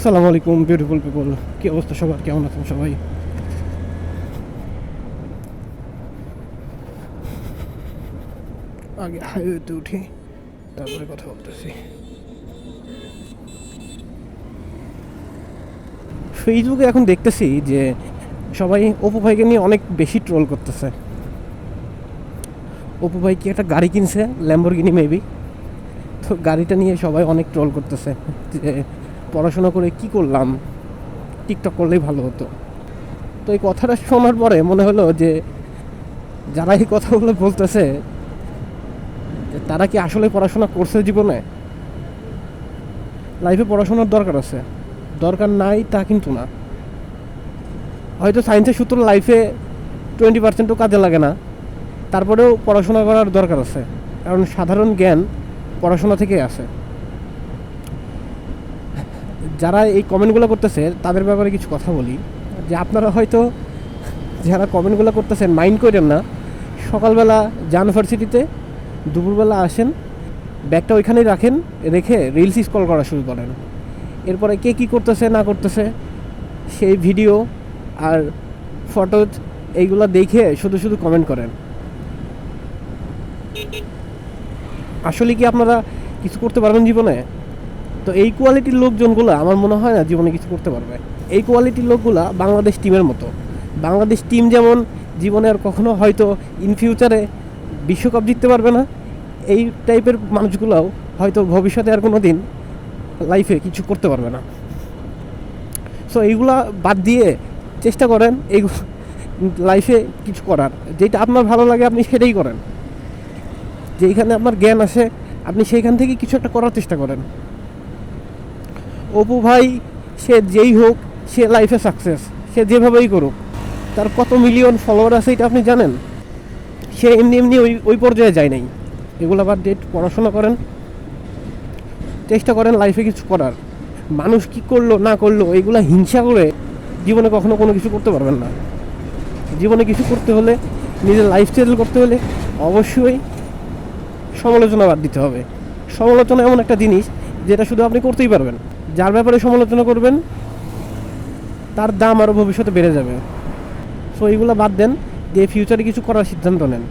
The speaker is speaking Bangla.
আসসালামু আলাইকুম বিউটিফুল পিপল, কি অবস্থা সবার? কেমন আছেন সবাই? আগে হাইওয়েতে উঠি, তারপরে কথা বলতেছি। ফেসবুকে এখন দেখতেছি যে সবাই অপু ভাইকে নিয়ে অনেক বেশি ট্রোল করতেছে। অপু ভাই কি একটা গাড়ি কিনছে, ল্যাম্বরগিনি মেবি। তো গাড়িটা নিয়ে সবাই অনেক ট্রোল করতেছে যে পড়াশোনা করে কি করলাম, টিকটক করলেই ভালো হতো। তো এই কথাটা শোনার পরে মনে হলো যে যারা এই কথাগুলো বলতেছে তারা কি আসলে পড়াশোনা করছে জীবনে? লাইফে পড়াশোনার দরকার আছে, দরকার নাই তা কিন্তু না। হয়তো সায়েন্সের সূত্র লাইফে 20%ও কাজে লাগে না, তারপরেও পড়াশোনা করার দরকার আছে, কারণ সাধারণ জ্ঞান পড়াশোনা থেকেই আসে। যারা এই কমেন্টগুলো করতেছে তাদের ব্যাপারে কিছু কথা বলি, যে আপনারা হয়তো যারা কমেন্টগুলো করতেছেন মাইন্ড করেন না। সকালবেলা যান ভার্সিটিতে, দুপুরবেলা আসেন, ব্যাগটা ওইখানেই রাখেন, রেখে রিলস স্ক্রল করা শুরু করেন। এরপরে কে কী করতেছে না করতেছে সেই ভিডিও আর ফটো এইগুলো দেখে শুধু শুধু কমেন্ট করেন। আসলে কি আপনারা কিছু করতে পারবেন জীবনে? তো এই কোয়ালিটির লোকজনগুলো আমার মনে হয় না জীবনে কিছু করতে পারবে। এই কোয়ালিটির লোকগুলা বাংলাদেশ টিমের মতো। বাংলাদেশ টিম যেমন জীবনে আর কখনো হয়তো ইন ফিউচারে বিশ্বকাপ জিততে পারবে না, এই টাইপের মানুষগুলোও হয়তো ভবিষ্যতে আর কোনো দিন লাইফে কিছু করতে পারবে না। সো এইগুলা বাদ দিয়ে চেষ্টা করেন এই লাইফে কিছু করার, যেটা আপনার ভালো লাগে আপনি সেটাই করেন। যেইখানে আপনার জ্ঞান আছে আপনি সেইখান থেকে কিছু একটা করার চেষ্টা করেন। অপু ভাই সে যেই হোক, সে লাইফে সাকসেস, সে যেভাবেই করুক, তার কত মিলিয়ন ফলোয়ার আছে এটা আপনি জানেন? সে এমনি এমনি ওই পর্যায়ে যায় নাই। এগুলো আবার ডেট পড়াশোনা করেন, চেষ্টা করেন লাইফে কিছু করার। মানুষ কি করলো না করলো এইগুলা হিংসা করে জীবনে কখনো কোনো কিছু করতে পারবেন না। জীবনে কিছু করতে হলে, নিজের লাইফ সেটেল করতে হলে অবশ্যই সমালোচনা বাদ দিতে হবে। সমালোচনা এমন একটা জিনিস যেটা শুধু আপনি করতেই পারবেন। যার ব্যাপারে সমালোচনা করবেন তার দাম আরও ভবিষ্যতে বেড়ে যাবে। সো এইগুলো বাদ দেন, দিয়ে ফিউচারে কিছু করার সিদ্ধান্ত নেন।